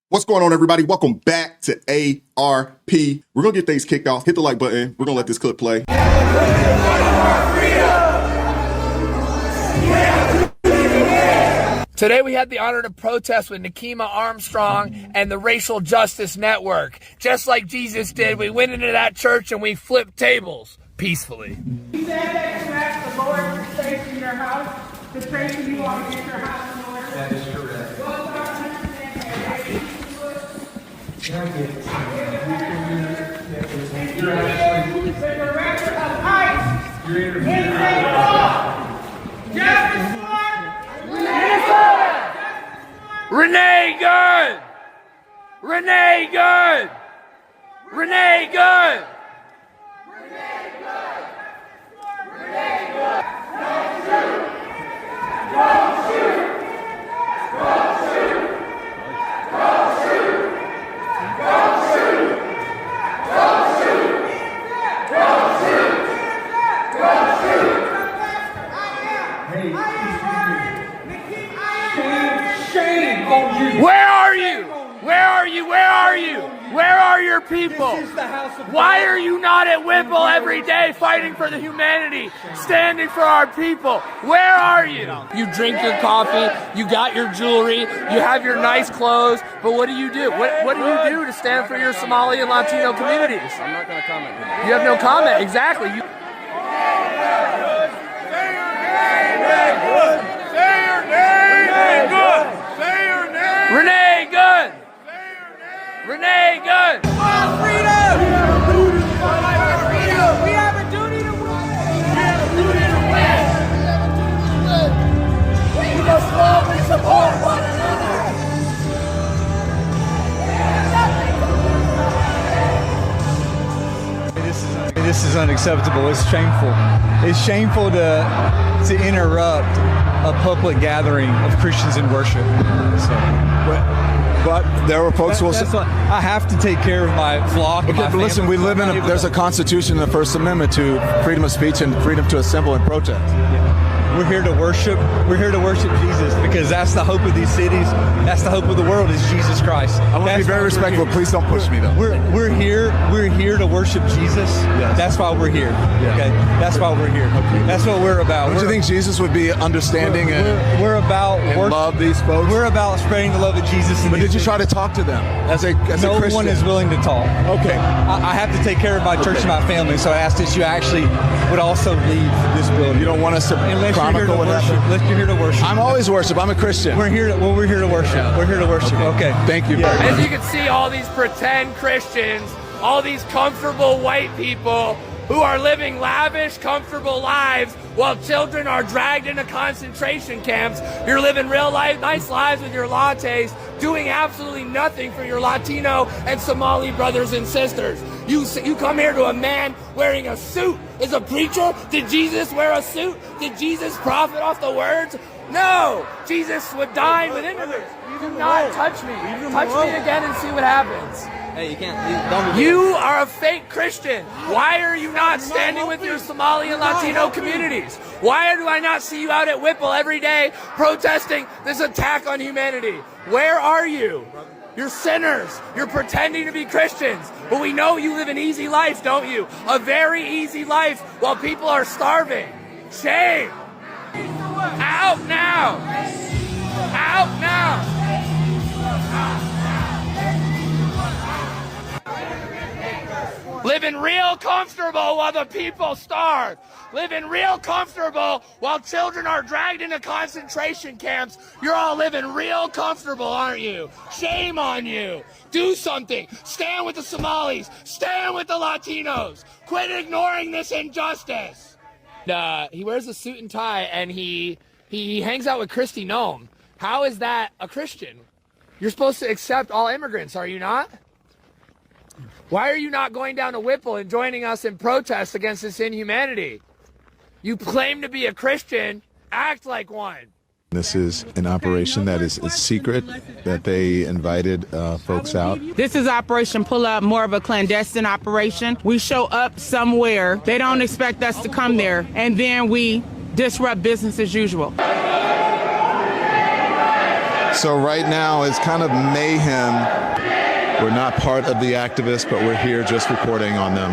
What's going on, everybody? Welcome back to ARP. We're going to get things kicked off. Hit the like button. We're going to let this clip play. Today we had the honor to protest with Nikema Armstrong and the Racial Justice Network. Just like Jesus did, we went into that church and we flipped tables peacefully. You said that you asked the Lord to pray for your house, to pray for you on get your house in order. That is correct. Well, God understands that. You're actually the director of ICE. You're interviewing. Justice for Minnesota. Renee Good! Renee Good! Renee Good! Renee Good. Renee Good. Don't shoot. Don't shoot. Don't shoot. Don't shoot. Don't shoot. Don't shoot. Don't shoot. Don't shoot. Shame on you. Where are you? Where are you? Where are you? Where are your people? Why are you not at Whipple every day fighting for the humanity, standing for our people? Where are you? You drink your coffee, you got your jewelry, you have your nice clothes, but what do you do? What do you do to stand for your Somali and Latino communities? I'm not going to comment. You have no comment, exactly. You Renee Good! Renee Good! We have a duty to win. We must love and support one another. This is unacceptable. It's shameful. It's shameful to interrupt a public gathering of Christians in worship. But there were folks who will say, I have to take care of my flock. okay, but listen, we live in there's a constitution in the First Amendment to freedom of speech and freedom to assemble and protest. We're here to worship. We're here to worship Jesus because that's the hope of these cities. That's the hope of the world is Jesus Christ. I want to be very respectful. Please don't push me, though. We're here to worship Jesus. Yes. That's why we're here. Yeah. Okay, that's why we're here. Okay. That's what we're about. Don't you think Jesus would be understanding we're about and love these folks? We're about spreading the love of Jesus. But did you try to talk to them as a Christian? No one is willing to talk. Okay. I have to take care of my church and my family, so I asked that you actually would also leave this building. You don't want us to chronicle what happened? Unless you're here to worship. I'm always worship. I'm a Christian. We're here to worship. We're here to worship. Okay. Thank you. As you can see, all these pretend Christians, all these comfortable white people who are living lavish, comfortable lives while children are dragged into concentration camps. You're living real life, nice lives with your lattes, doing absolutely nothing for your Latino and Somali brothers and sisters. You come here to a man wearing a suit. Is a preacher? Did Jesus wear a suit? Did Jesus profit off the words? No! Jesus would dine with immigrants. Do not touch me. Touch me again and see what happens. Hey, you can't. You are a fake Christian. Why are you not standing with your Somali and Latino communities? Why do I not see you out at Whipple every day protesting this attack on humanity? Where are you? You're sinners. You're pretending to be Christians. But we know you live an easy life, don't you? A very easy life while people are starving. Shame. Out now. Out now. Living real comfortable while the people starve. Living real comfortable while children are dragged into concentration camps. You're all living real comfortable, aren't you? Shame on you. Do something. Stand with the Somalis. Stand with the Latinos. Quit ignoring this injustice. He wears a suit and tie and he hangs out with Kristi Noem. How is that a Christian? You're supposed to accept all immigrants, are you not? Why are you not going down to Whipple and joining us in protest against this inhumanity? You claim to be a Christian, act like one. This is an operation that is secret, that they invited folks out. This is Operation Pull Up, more of a clandestine operation. We show up somewhere, they don't expect us to come there, and then we disrupt business as usual. So right now it's kind of mayhem We're not part of the activists, but we're here just reporting on them.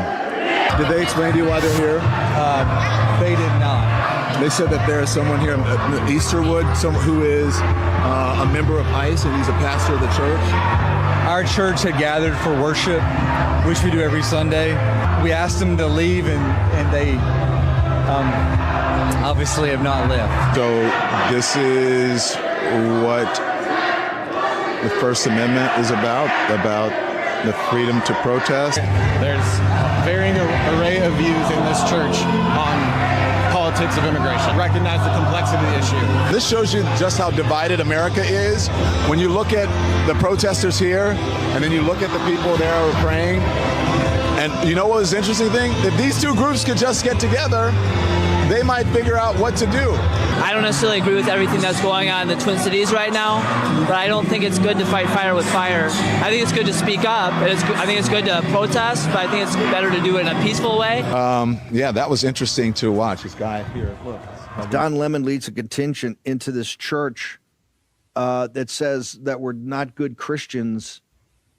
Did they explain to you why they're here? They did not. They said that there is someone here in Easterwood, who is a member of ICE, and he's a pastor of the church. Our church had gathered for worship, which we do every Sunday. We asked them to leave, and they obviously have not left. So this is what the First Amendment is about the freedom to protest. There's varying array of views in this church on politics of immigration. Recognize the complexity of the issue. This shows you just how divided America is. When you look at the protesters here, and then you look at the people there who are praying, and you know what was the interesting thing? If these two groups could just get together, they might figure out what to do. I don't necessarily agree with everything that's going on in the Twin Cities right now, but I don't think it's good to fight fire with fire. I think it's good to speak up. I think it's good to protest, but I think it's better to do it in a peaceful way. Yeah, that was interesting to watch. This guy here, look. Don Lemon leads a contingent into this church that says that we're not good Christians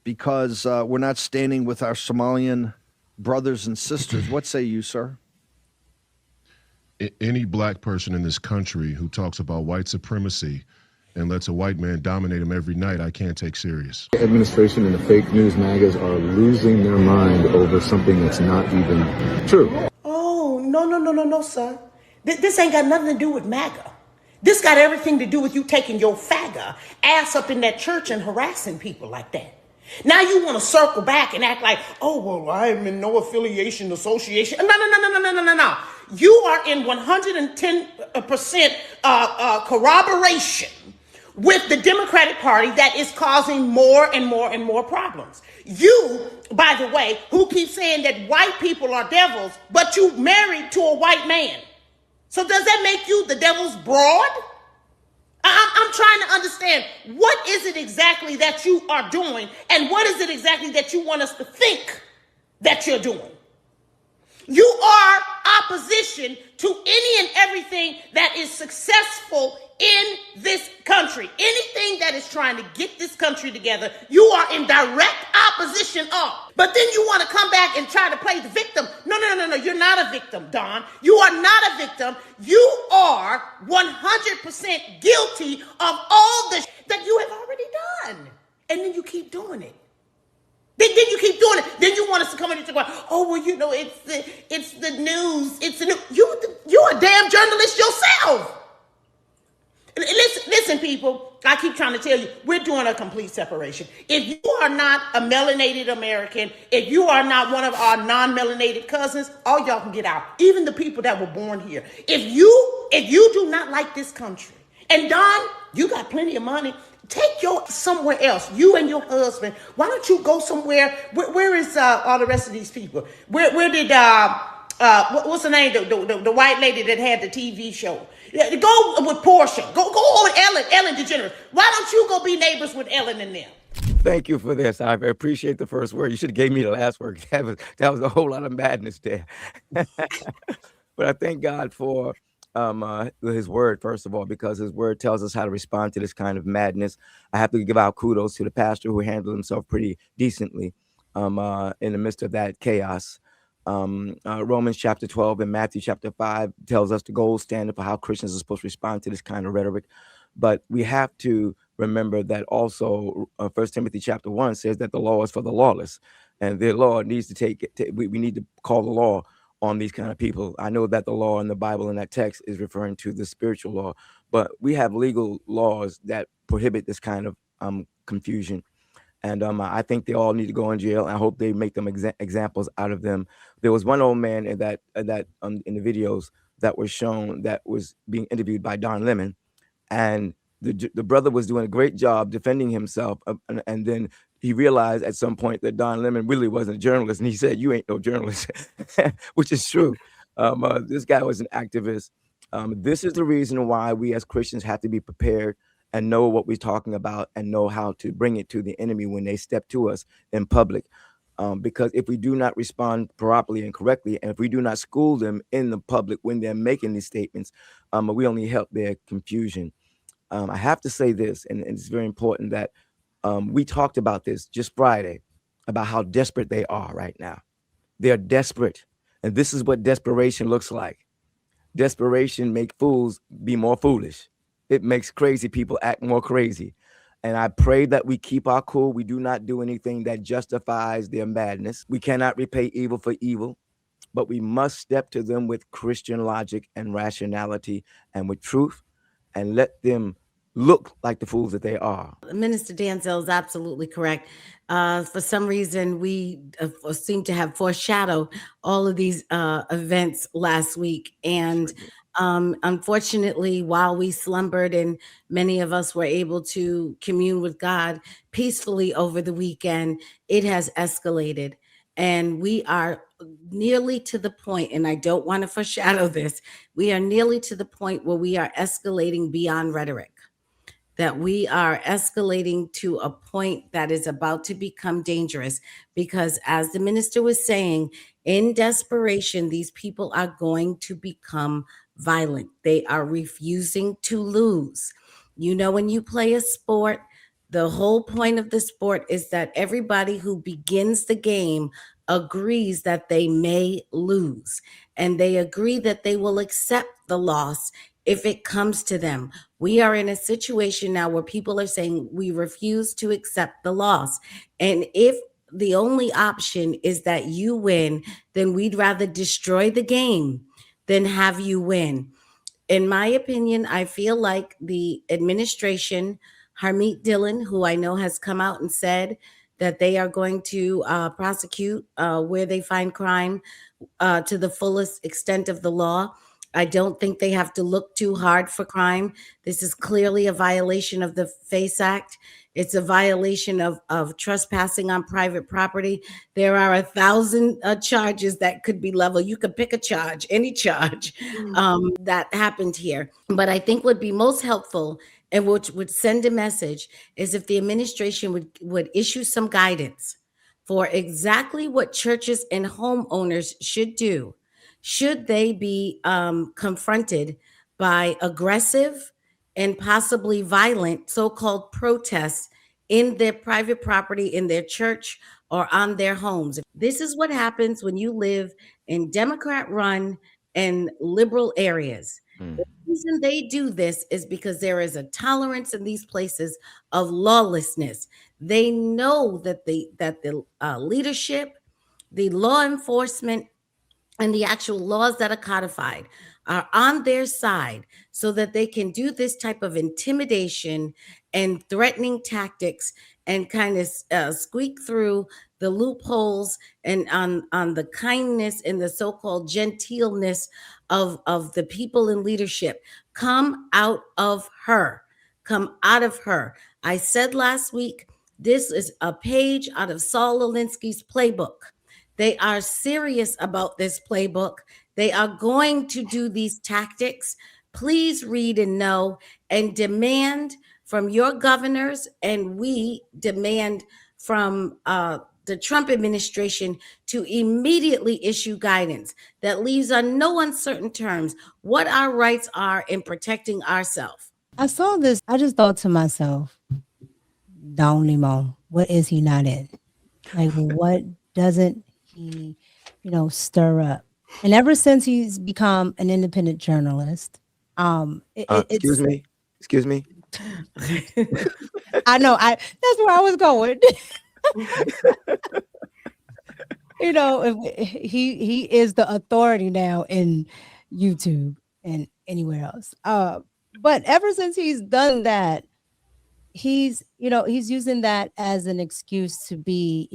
because we're not standing with our Somalian brothers and sisters. What say you, sir? Any black person in this country who talks about white supremacy and lets a white man dominate him every night, I can't take serious. The administration and the fake news magas are losing their mind over something that's not even true. Oh, no, sir. This ain't got nothing to do with MAGA. This got everything to do with you taking your faggot ass up in that church and harassing people like that. Now you want to circle back and act like, oh, well, I'm in no affiliation, association. No. You are in 110% corroboration with the Democratic Party that is causing more and more and more problems. You, by the way, who keep saying that white people are devils, but you married to a white man. So does that make you the devil's broad? I'm trying to understand, what is it exactly that you are doing, and what is it exactly that you want us to think that you're doing? You are opposition to any and everything that is successful in this country. Anything that is trying to get this country together, you are in direct opposition of. But then you want to come back and try to play the victim. No. You're not a victim, Don. You are not a victim. You are 100% guilty of all the that you have already done. And then you keep doing it. Then you keep doing it. Then you want us to come in and talk about, oh, well, you know, it's the news. It's the news. You're a damn journalist yourself. Listen, people, I keep trying to tell you, we're doing a complete separation. If you are not a melanated American, if you are not one of our non-melanated cousins, all y'all can get out. Even the people that were born here. If you do not like this country, and Don, you got plenty of money, take your somewhere else. You and your husband. Why don't you go somewhere? Where is all the rest of these people? Where did what's the name? The white lady that had the TV show. Go with Portia. Go on Ellen DeGeneres. Why don't you go be neighbors with Ellen and them? Thank you for this. I appreciate the first word. You should have gave me the last word. That was a whole lot of madness there. But I thank God for his word, first of all, because his word tells us how to respond to this kind of madness. I have to give out kudos to the pastor who handled himself pretty decently in the midst of that chaos. Romans chapter 12 and Matthew chapter 5 tells us the gold standard for how Christians are supposed to respond to this kind of rhetoric. But we have to remember that also 1 Timothy chapter 1 says that the law is for the lawless, and the law needs to we need to call the law on these kind of people. I know that the law in the Bible in that text is referring to the spiritual law, but we have legal laws that prohibit this kind of confusion. And I think they all need to go in jail. I hope they make them examples out of them. There was one old man in that in the videos that was shown that was being interviewed by Don Lemon, and the brother was doing a great job defending himself. And then he realized at some point that Don Lemon really wasn't a journalist, and he said, "You ain't no journalist," which is true. This guy was an activist. This is the reason why we as Christians have to be prepared and know what we're talking about and know how to bring it to the enemy when they step to us in public. Because if we do not respond properly and correctly, and if we do not school them in the public when they're making these statements, we only help their confusion. I have to say this, and it's very important that We talked about this just Friday about how desperate they are right now. They're desperate. And this is what desperation looks like. Desperation makes fools be more foolish. It makes crazy people act more crazy. And I pray that we keep our cool. We do not do anything that justifies their madness. We cannot repay evil for evil, but we must step to them with Christian logic and rationality and with truth and let them look like the fools that they are. Minister Danzel is absolutely correct. For some reason, we seem to have foreshadowed all of these events last week. And unfortunately, while we slumbered and many of us were able to commune with God peacefully over the weekend, it has escalated. And we are nearly to the point, and I don't want to foreshadow this, we are nearly to the point where we are escalating beyond rhetoric, that we are escalating to a point that is about to become dangerous. Because as the minister was saying, in desperation, these people are going to become violent. They are refusing to lose. You know, when you play a sport, the whole point of the sport is that everybody who begins the game agrees that they may lose, and they agree that they will accept the loss if it comes to them. We are in a situation now where people are saying we refuse to accept the loss. And if the only option is that you win, then we'd rather destroy the game than have you win. In my opinion, I feel like the administration, Harmeet Dillon, who I know has come out and said that they are going to prosecute where they find crime to the fullest extent of the law. I don't think they have to look too hard for crime. This is clearly a violation of the FACE Act. It's a violation of trespassing on private property. There are 1,000 charges that could be leveled. You could pick a charge, any charge that happened here. But I think would be most helpful and which would send a message is if the administration would issue some guidance for exactly what churches and homeowners should do should they be confronted by aggressive and possibly violent so-called protests in their private property, in their church, or on their homes. This is what happens when you live in Democrat-run and liberal areas. The reason they do this is because there is a tolerance in these places of lawlessness. They know that the leadership, the law enforcement, and the actual laws that are codified are on their side so that they can do this type of intimidation and threatening tactics and kind of squeak through the loopholes and on the kindness and the so-called genteelness of the people in leadership. Come out of her. Come out of her. I said last week, this is a page out of Saul Alinsky's playbook. They are serious about this playbook. They are going to do these tactics. Please read and know and demand from your governors, and we demand from the Trump administration to immediately issue guidance that leaves on no uncertain terms what our rights are in protecting ourselves. I saw this. I just thought to myself, Don Limon, what is he not in? Like, what doesn't he, stir up? And ever since he's become an independent journalist, Excuse me. I know. That's where I was going. He is the authority now in YouTube and anywhere else. But ever since he's done that, he's using that as an excuse to be,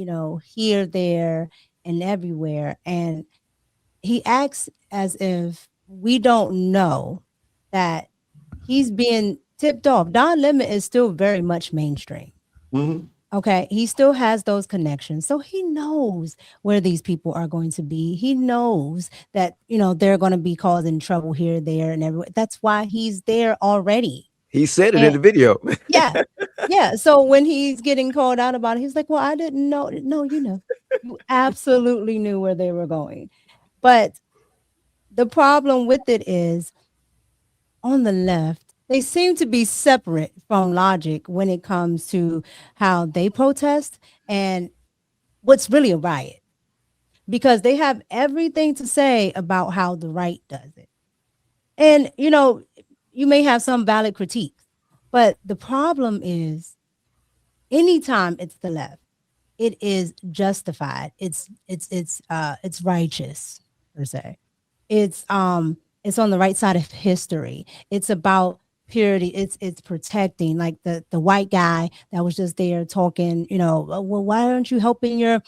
here, there, and everywhere. And he acts as if we don't know that he's being tipped off. Don Lemon is still very much mainstream. Mm-hmm. Okay. He still has those connections. So he knows where these people are going to be. He knows that, they're going to be causing trouble here, there, and everywhere. That's why he's there already. He said it in the video. Yeah. Yeah. So when he's getting called out about it, he's like, well, I didn't know. No, you absolutely knew where they were going. But the problem with it is on the left, they seem to be separate from logic when it comes to how they protest and what's really a riot, because they have everything to say about how the right does it. And, you may have some valid critiques, but the problem is anytime it's the left, it is justified. It's righteous per se. It's on the right side of history. It's about purity. It's protecting, like the white guy that was just there talking, well, why aren't you helping your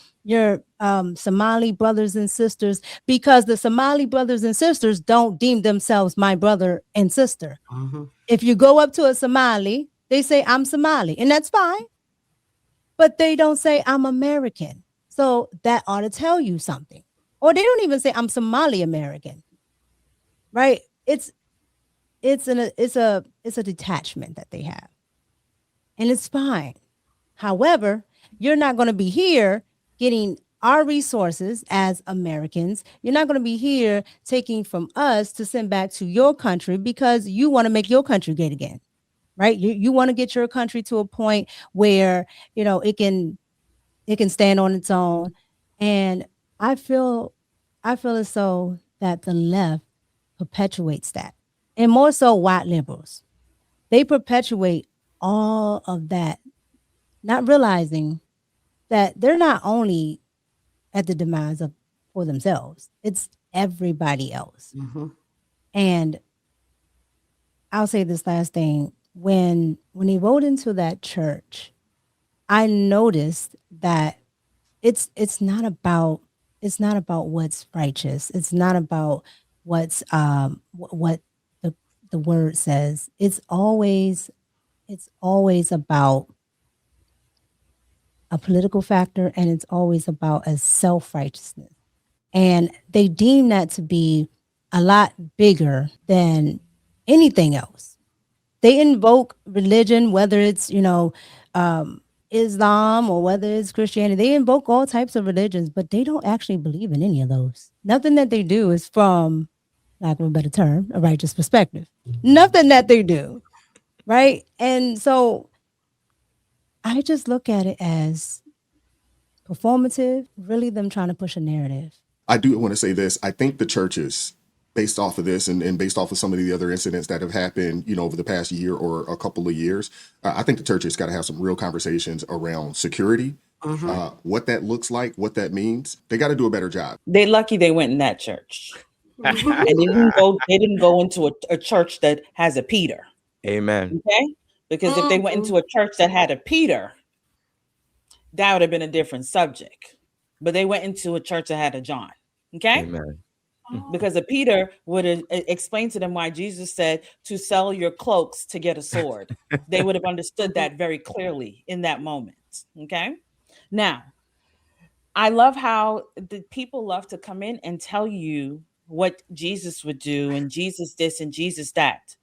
Somali brothers and sisters? Because the Somali brothers and sisters don't deem themselves my brother and sister. If you go up to a Somali, they say I'm Somali, and that's fine. But they don't say I'm American. So that ought to tell you something. Or they don't even say I'm Somali American. Right? It's a detachment that they have. And it's fine. However, you're not going to be here getting our resources as Americans. You're not going to be here taking from us to send back to your country because you want to make your country great again. Right? You want to get your country to a point where, it can stand on its own. And I feel as though that the left perpetuates that. And more so white liberals. They perpetuate all of that, not realizing that they're not only at the demise for themselves, it's everybody else. And I'll say this last thing. When he rode into that church, I noticed that it's not about what's righteous. It's not about what's what the word says. It's always about a political factor, and it's always about a self-righteousness. And they deem that to be a lot bigger than anything else. They invoke religion, whether it's, Islam or whether it's Christianity. They invoke all types of religions, but they don't actually believe in any of those. Nothing that they do is from, lack of a better term, a righteous perspective. Nothing that they do, right? And so I just look at it as performative, really them trying to push a narrative. I do want to say this. I think the churches, based off of this and based off of some of the other incidents that have happened, over the past year or a couple of years, I think the churches got to have some real conversations around security, what that looks like, what that means. They got to do a better job. They're lucky they went in that church. And they didn't go into a church that has a Peter. Amen. Okay? Because if they went into a church that had a Peter, that would have been a different subject. But they went into a church that had a John. Okay? Amen. Because a Peter would have explained to them why Jesus said to sell your cloaks to get a sword. They would have understood that very clearly in that moment. Okay? Now, I love how the people love to come in and tell you what Jesus would do and Jesus this and Jesus that.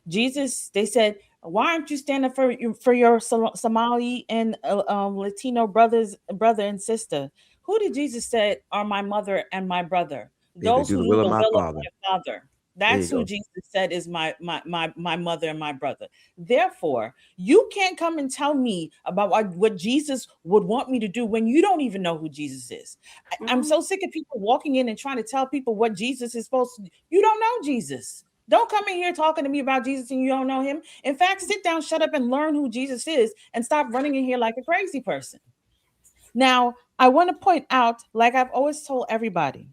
Jesus, they said, why aren't you standing for your Somali and Latino brother and sister? Who did Jesus say are my mother and my brother? Those who do the will of my Father. That's who Jesus said is my mother and my brother. Therefore, you can't come and tell me about what Jesus would want me to do when you don't even know who Jesus is. I'm so sick of people walking in and trying to tell people what Jesus is supposed to do. You don't know Jesus. Don't come in here talking to me about Jesus and you don't know him. In fact, sit down, shut up, and learn who Jesus is and stop running in here like a crazy person. Now, I want to point out, like I've always told everybody,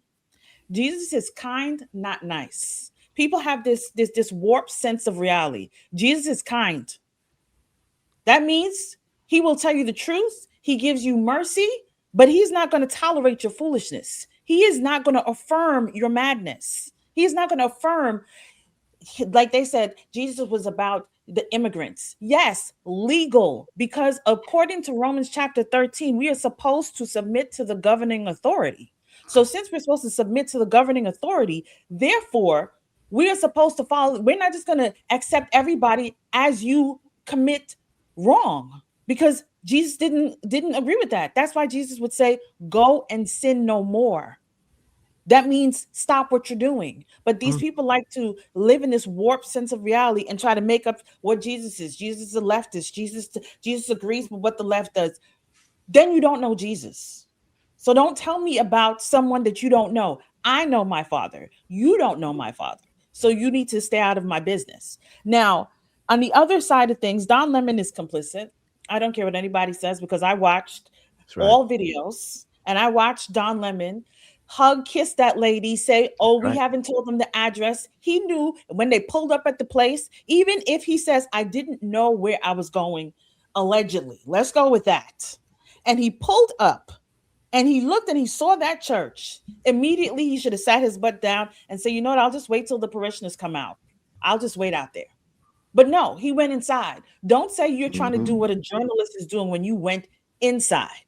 Jesus is kind, not nice. People have this warped sense of reality. Jesus is kind. That means he will tell you the truth. He gives you mercy, but he's not going to tolerate your foolishness. He is not going to affirm your madness. He is not going to affirm, like they said, Jesus was about the immigrants. Yes, legal, because according to Romans chapter 13, we are supposed to submit to the governing authority. So since we're supposed to submit to the governing authority, therefore, we are supposed to follow. We're not just going to accept everybody as you commit wrong, because Jesus didn't agree with that. That's why Jesus would say, go and sin no more. That means stop what you're doing. But these people like to live in this warped sense of reality and try to make up what Jesus is. Jesus is a leftist. Jesus agrees with what the left does. Then you don't know Jesus. So don't tell me about someone that you don't know. I know my Father. You don't know my Father. So you need to stay out of my business. Now, on the other side of things, Don Lemon is complicit. I don't care what anybody says because I watched all videos and I watched Don Lemon kiss that lady, say, "Oh, we haven't told them the address." He knew when they pulled up at the place, even if he says, "I didn't know where I was going," allegedly. Let's go with that. And he pulled up and he looked and he saw that church. Immediately, he should have sat his butt down and said, "You know what? I'll just wait till the parishioners come out. I'll just wait out there." But no, he went inside. Don't say you're trying to do what a journalist is doing when you went inside.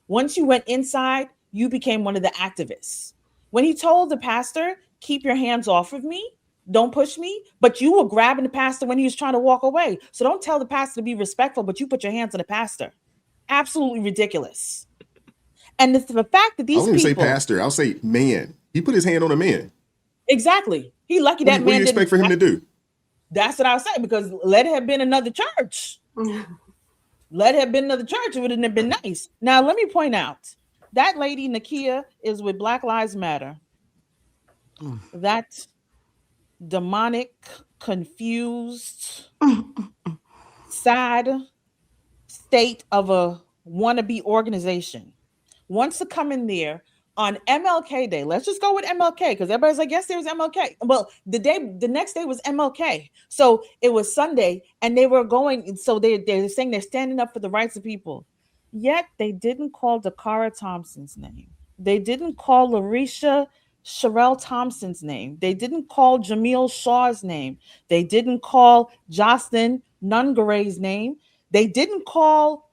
Once you went inside, you became one of the activists. When he told the pastor, "Keep your hands off of me, don't push me," but you were grabbing the pastor when he was trying to walk away. So don't tell the pastor to be respectful, but you put your hands on the pastor. Absolutely ridiculous. And the fact that I these won't even say people, pastor. I'll say man. He put his hand on a man. exactly, he lucky What that do you man expect for him to do? That's what I was saying, because let it have been another church. Let it have been another church. It wouldn't have been nice. Now, let me point out that lady, Nakia, is with Black Lives Matter. That demonic, confused, sad state of a wannabe organization wants to come in there on MLK Day. Let's just go with MLK because everybody's like, yes, there was MLK. Well, the next day was MLK. So it was Sunday and they were going. So they're saying they're standing up for the rights of people. Yet they didn't call Dakara Thompson's name. They didn't call Larisha Sherelle Thompson's name. They didn't call Jamil Shaw's name. They didn't call Jocelyn Nungare's name. They didn't call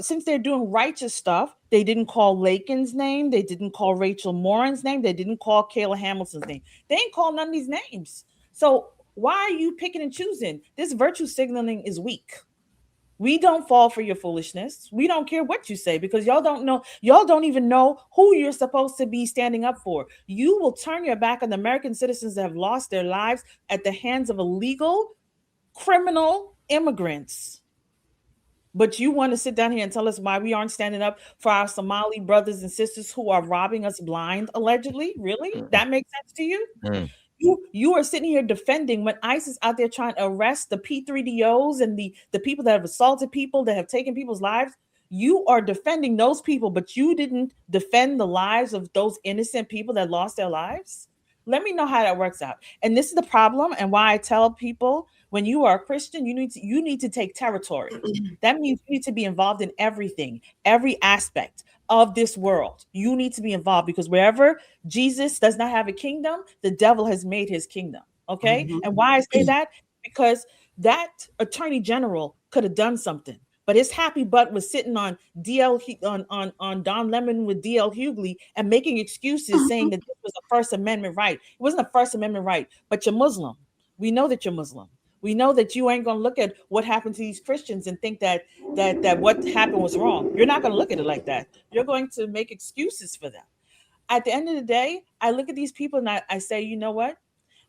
since they're doing righteous stuff, they didn't call Lakin's name. They didn't call Rachel Morin's name. They didn't call Kayla Hamilton's name. They didn't call none of these names. So why are you picking and choosing? This virtue signaling is weak. We don't fall for your foolishness. We don't care what you say because y'all don't know. Y'all don't even know who you're supposed to be standing up for. You will turn your back on the American citizens that have lost their lives at the hands of illegal, criminal immigrants. But you want to sit down here and tell us why we aren't standing up for our Somali brothers and sisters who are robbing us blind, allegedly? Really? That makes sense to you? You are sitting here defending when ICE is out there trying to arrest the P3DOs and the people that have assaulted people, that have taken people's lives. You are defending those people, but you didn't defend the lives of those innocent people that lost their lives. Let me know how that works out. And this is the problem, and why I tell people, when you are a Christian, you need to take territory. That means you need to be involved in everything, every aspect of this world. You need to be involved because wherever Jesus does not have a kingdom, the devil has made his kingdom. Okay. And why I say that? Because that attorney general could have done something, but his happy butt was sitting on on Don Lemon with DL Hughley and making excuses saying that this was a First Amendment right. It wasn't a First Amendment right, but you're Muslim. We know that you're Muslim. We know that you ain't going to look at what happened to these Christians and think that what happened was wrong. You're not going to look at it like that. You're going to make excuses for them. At the end of the day, I look at these people and I say, you know what?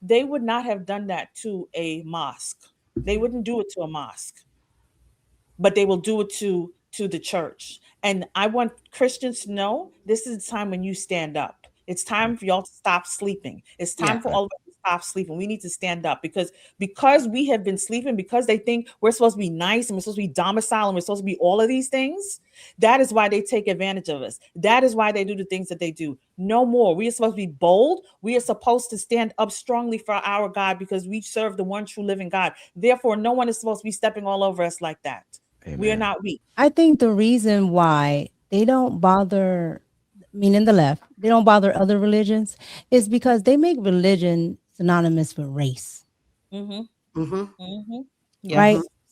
They would not have done that to a mosque. They wouldn't do it to a mosque, but they will do it to the church. And I want Christians to know this is the time when you stand up. It's time for y'all to stop sleeping. It's time for all of us to stop sleeping. We need to stand up because we have been sleeping, because they think we're supposed to be nice and we're supposed to be domiciled and we're supposed to be all of these things. That is why they take advantage of us. That is why they do the things that they do. No more. We are supposed to be bold. We are supposed to stand up strongly for our God because we serve the one true living God. Therefore, no one is supposed to be stepping all over us like that. Amen. We are not weak. I think the reason why they don't bother, meaning the left, they don't bother other religions, is because they make religion synonymous with race. Right?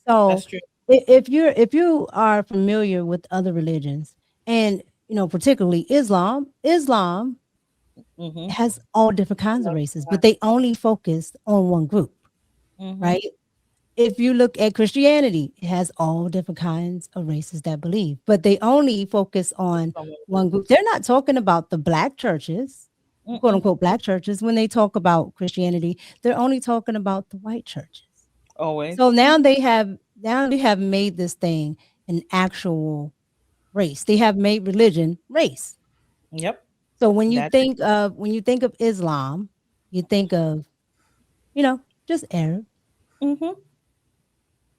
So that's true. If you are familiar with other religions, and particularly Islam has all different kinds of races, but they only focus on one group, right? If you look at Christianity, it has all different kinds of races that believe, but they only focus on one group. They're not talking about the black churches. quote unquote black churches, when they talk about Christianity, they're only talking about the white churches. Always. So now they have made this thing an actual race. They have made religion race. Yep. So when you think of Islam, you think of, just Arab. Mm-hmm.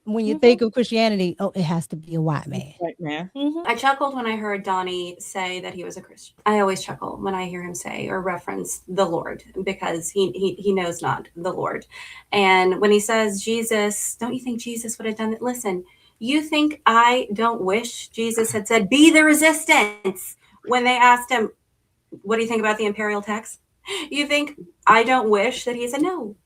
When you think of Christianity, oh, it has to be a white man. White man. I chuckled when I heard Donnie say that he was a Christian. I always chuckle when I hear him say or reference the Lord, because he knows not the Lord. And when he says Jesus, don't you think Jesus would have done it? Listen, you think I don't wish Jesus had said, be the resistance, when they asked him, what do you think about the imperial tax? You think I don't wish that he said, no,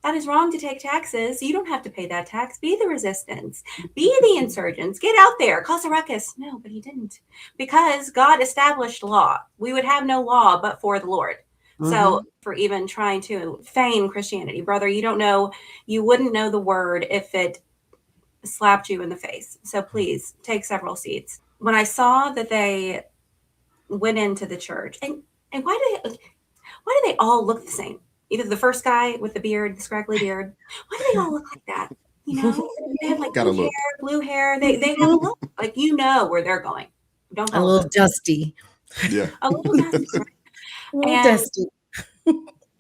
that is wrong to take taxes. You don't have to pay that tax. Be the resistance. Be the insurgents. Get out there. Cause a ruckus. No, but he didn't. Because God established law. We would have no law but for the Lord. So for even trying to feign Christianity, brother, you wouldn't know the word if it slapped you in the face. So please take several seats. When I saw that they went into the church, and why do they all look the same? Either the first guy with the beard, the scraggly beard. Why do they all look like that? They have like blue hair. They have a look like where they're going. Don't a little dusty. Yeah, a little dusty. Dusty.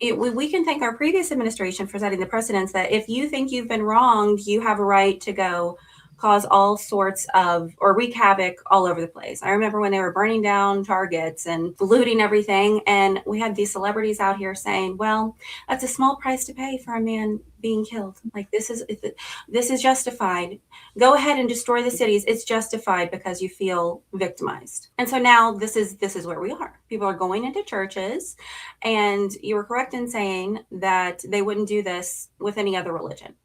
We can thank our previous administration for setting the precedence that if you think you've been wronged, you have a right to go cause all sorts of, or wreak havoc all over the place. I remember when they were burning down Targets and looting everything, and we had these celebrities out here saying, well, that's a small price to pay for a man being killed. Like, this is justified. Go ahead and destroy the cities. It's justified because you feel victimized. And so now this is where we are. People are going into churches, and you were correct in saying that they wouldn't do this with any other religion.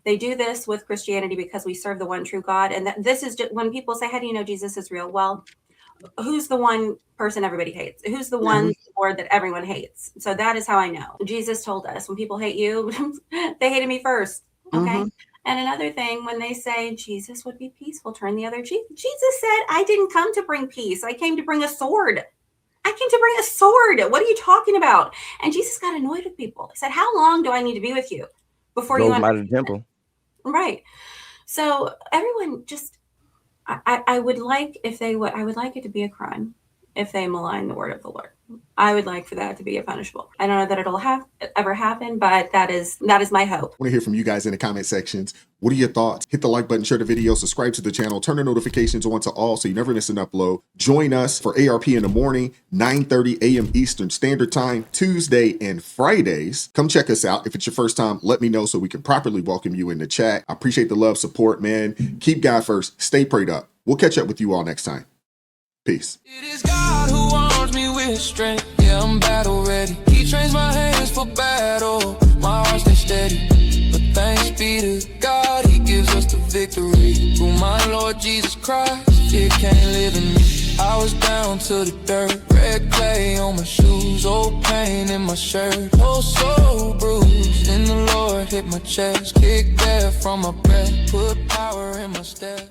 They do this with Christianity because we serve the one true God. And that this is just when people say, how do you know Jesus is real? Well, who's the one person everybody hates? Who's the one Lord that everyone hates? So that is how I know. Jesus told us, when people hate you, they hated me first. Okay. And another thing, when they say Jesus would be peaceful, turn the other cheek. Jesus said, I didn't come to bring peace. I came to bring a sword. I came to bring a sword. What are you talking about? And Jesus got annoyed with people. He said, how long do I need to be with you before you out of the temple? Right. So everyone just, I would like I would like it to be a crime if they malign the word of the Lord. I would like for that to be a punishable. I don't know that it'll ever happen, but that is my hope. I want to hear from you guys in the comment sections. What are your thoughts? Hit the like button, share the video, subscribe to the channel, turn the notifications on to all so you never miss an upload. Join us for ARP in the morning, 9:30 a.m. Eastern Standard Time, Tuesday and Fridays. Come check us out. If it's your first time, let me know so we can properly welcome you in the chat. I appreciate the love, support, man. Keep God first. Stay prayed up. We'll catch up with you all next time. Peace. It is God who arms me with strength. Yeah, I'm battle ready. He trains my hands for battle. My heart stays steady. But thanks be to God, He gives us the victory. Through my Lord Jesus Christ, fear can't live in me. I was down to the dirt, red clay on my shoes, old pain in my shirt, oh so bruised. And the Lord hit my chest, kicked air from my breath, put power in my step.